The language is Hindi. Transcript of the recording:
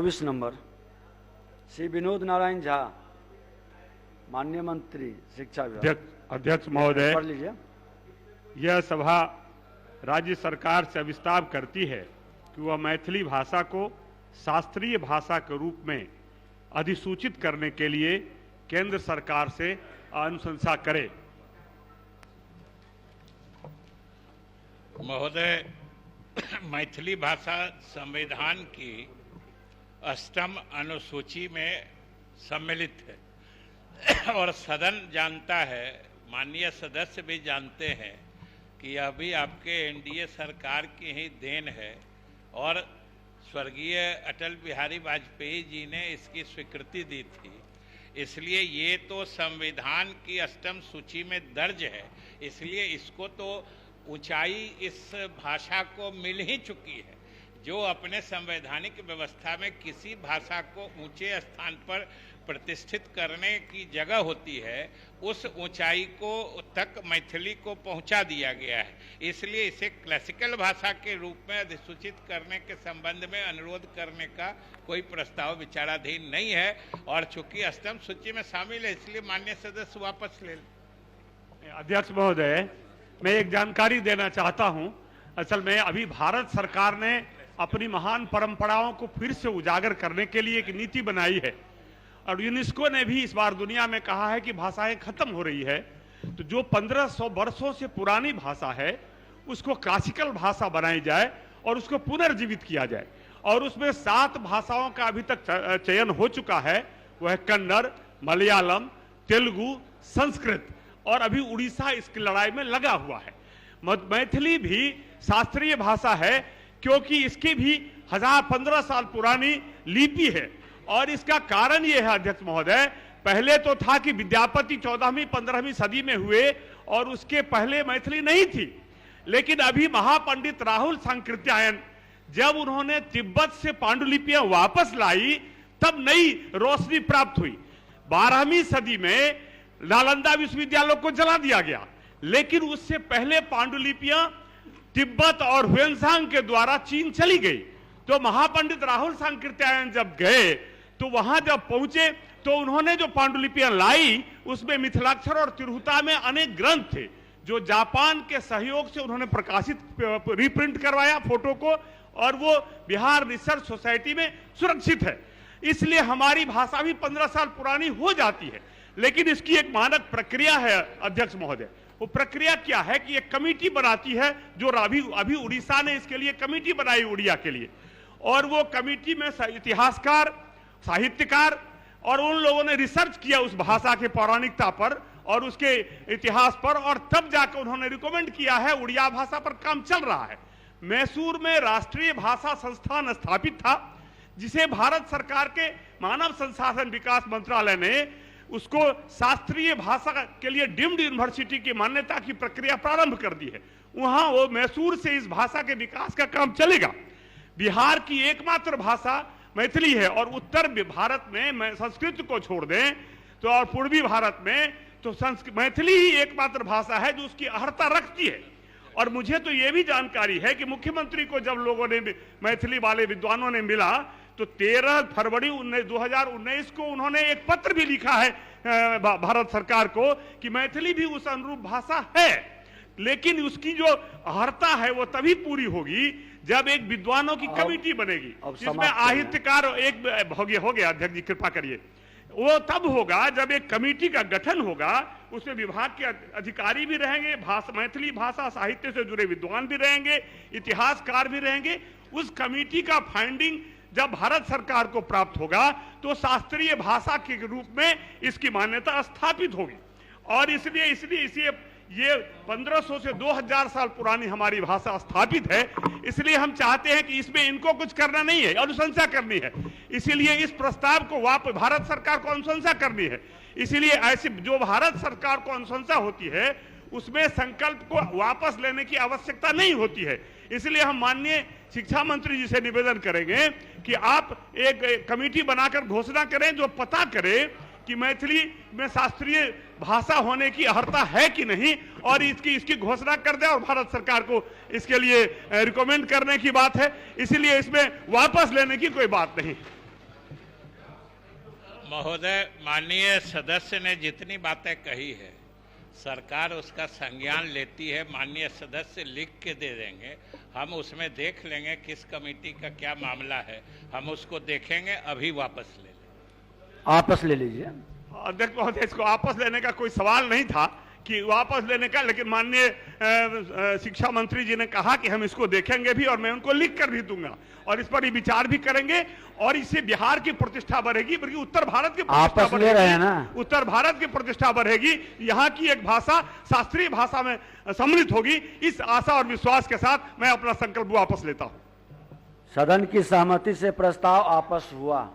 24 नंबर श्री विनोद नारायण झा, माननीय मंत्री शिक्षा विभाग। अध्यक्ष महोदय, पढ़ लीजिए। यह सभा राज्य सरकार से विस्तार करती है कि वह मैथिली भाषा को शास्त्रीय भाषा के रूप में अधिसूचित करने के लिए केंद्र सरकार से अनुशंसा करे। महोदय, मैथिली भाषा संविधान की 8वीं अनुसूची में सम्मिलित है और सदन जानता है, माननीय सदस्य भी जानते हैं कि यह भी आपके एनडीए सरकार की ही देन है और स्वर्गीय अटल बिहारी वाजपेयी जी ने इसकी स्वीकृति दी थी। इसलिए ये तो संविधान की 8वीं सूची में दर्ज है, इसलिए इसको तो ऊंचाई इस भाषा को मिल ही चुकी है। जो अपने संवैधानिक व्यवस्था में किसी भाषा को ऊंचे स्थान पर प्रतिष्ठित करने की जगह होती है, उस ऊंचाई को तक मैथिली को पहुंचा दिया गया है। इसलिए इसे क्लासिकल भाषा के रूप में अधिसूचित करने के संबंध में अनुरोध करने का कोई प्रस्ताव विचाराधीन नहीं है और चूंकि 8वीं सूची में शामिल है, इसलिए माननीय सदस्य वापस ले लें। अध्यक्ष महोदय, मैं एक जानकारी देना चाहता हूं। असल में अभी भारत सरकार ने अपनी महान परंपराओं को फिर से उजागर करने के लिए एक नीति बनाई है और यूनेस्को ने भी इस बार दुनिया में कहा है कि भाषाएं खत्म हो रही है, तो जो 1500 वर्षों से पुरानी भाषा है उसको क्लासिकल भाषा बनाई जाए और उसको पुनर्जीवित किया जाए। और उसमें 7 भाषाओं का अभी तक चयन हो चुका है, वह है कन्नड़, मलयालम, तेलुगु, संस्कृत, और अभी उड़ीसा इसकी लड़ाई में लगा हुआ है। मैथिली भी शास्त्रीय भाषा है क्योंकि इसकी भी 1015 साल पुरानी लिपि है और इसका कारण यह है अध्यक्ष महोदय, पहले तो था कि विद्यापति 14वीं 15वीं सदी में हुए और उसके पहले मैथिली नहीं थी, लेकिन अभी महापंडित राहुल सांकृत्यायन जब उन्होंने तिब्बत से पांडुलिपियां वापस लाई तब नई रोशनी प्राप्त हुई। 12वीं सदी में नालंदा विश्वविद्यालय को जला दिया गया, लेकिन उससे पहले पांडुलिपियां तिब्बत और ह्वेनसांग के द्वारा चीन चली गई। तो महापंडित राहुल सांकृत्यायन जब गए तो वहां जब पहुंचे तो उन्होंने जो पांडुलिपियां लाई उसमें मिथिलाक्षर और तिरहुता में अनेक ग्रंथ थे जो जापान के सहयोग से उन्होंने प्रकाशित रीप्रिंट करवाया फोटो को, और वो बिहार रिसर्च सोसाइटी में सुरक्षित है। इसलिए हमारी भाषा भी 15 साल पुरानी हो जाती है, लेकिन इसकी एक मानक प्रक्रिया है अध्यक्ष महोदय। वो प्रक्रिया क्या है कि एक कमेटी बनाती है, जो अभी उड़ीसा ने इसके लिए कमेटी बनाई उड़िया के लिए, और वो कमेटी में इतिहासकार, साहित्यकार और उन लोगों ने रिसर्च किया उस भाषा के पौराणिकता पर और उसके इतिहास पर, और तब जाकर उन्होंने रिकमेंड किया है। उड़िया भाषा पर काम चल रहा है। मैसूर में राष्ट्रीय भाषा संस्थान स्थापित था जिसे भारत सरकार के मानव संसाधन विकास मंत्रालय ने उसको शास्त्रीय भाषा के लिए डीम्ड यूनिवर्सिटी की मान्यता की प्रक्रिया प्रारंभ कर दी है। वहां वो मैसूर से इस भाषा के विकास का काम चलेगा। बिहार की एकमात्र भाषा मैथिली है और उत्तर भारत में संस्कृत को छोड़ दें तो और पूर्वी भारत में तो मैथिली ही एकमात्र भाषा है जो उसकी अहर्ता रखती है। और मुझे तो ये भी जानकारी है कि मुख्यमंत्री को जब लोगों ने, मैथिली वाले विद्वानों ने मिला तो 13 फरवरी 2019 को उन्होंने एक पत्र भी लिखा है भारत सरकार को कि मैथिली भी उस अनुरूप भाषा है, लेकिन उसकी जो अहर्ता है वो तभी पूरी होगी जब एक विद्वानों की कमेटी बनेगी जिसमें साहित्यकार एक हो गया अध्यक्ष जी कृपा करिए, वो तब होगा जब एक कमेटी का गठन होगा, उसमें विभाग के अधिकारी भी रहेंगे, मैथिली भाषा साहित्य से जुड़े विद्वान भी रहेंगे, इतिहासकार भी रहेंगे। उस कमेटी का फाइंडिंग जब भारत सरकार को प्राप्त होगा तो शास्त्रीय भाषा के रूप में इसकी मान्यता स्थापित होगी। और इसलिए ये 1500 से 2000 साल पुरानी हमारी भाषा स्थापित है। इसलिए हम चाहते हैं कि इसमें इनको कुछ करना नहीं है, अनुशंसा करनी है। इसीलिए इस प्रस्ताव को भारत सरकार को अनुशंसा करनी है। इसीलिए ऐसी जो भारत सरकार को अनुशंसा होती है उसमें संकल्प को वापस लेने की आवश्यकता नहीं होती है। इसलिए हम माननीय शिक्षा मंत्री जी से निवेदन करेंगे कि आप एक कमेटी बनाकर घोषणा करें जो पता करे कि मैथिली में शास्त्रीय भाषा होने की अहर्ता है कि नहीं, और इसकी घोषणा कर दे और भारत सरकार को इसके लिए रिकमेंड करने की बात है। इसलिए इसमें वापस लेने की कोई बात नहीं। महोदय, माननीय सदस्य ने जितनी बातें कही है सरकार उसका संज्ञान लेती है। माननीय सदस्य लिख के दे देंगे, हम उसमें देख लेंगे किस कमेटी का क्या मामला है, हम उसको देखेंगे। अभी वापस ले लें। आपस ले लीजिए। अध्यक्ष महोदय, इसको वापस लेने का कोई सवाल नहीं था कि वापस लेने का, लेकिन माननीय शिक्षा मंत्री जी ने कहा कि हम इसको देखेंगे भी और मैं उनको लिख कर भी दूंगा और इस पर ही विचार भी करेंगे और इससे बिहार की प्रतिष्ठा बढ़ेगी, बल्कि उत्तर भारत की प्रतिष्ठा आपस ले रहे हैं ना। उत्तर भारत की प्रतिष्ठा बढ़ेगी, यहाँ की एक भाषा शास्त्रीय भाषा में सम्मिलित होगी। इस आशा और विश्वास के साथ मैं अपना संकल्प वापस लेता हूँ। सदन की सहमति से प्रस्ताव आपस हुआ।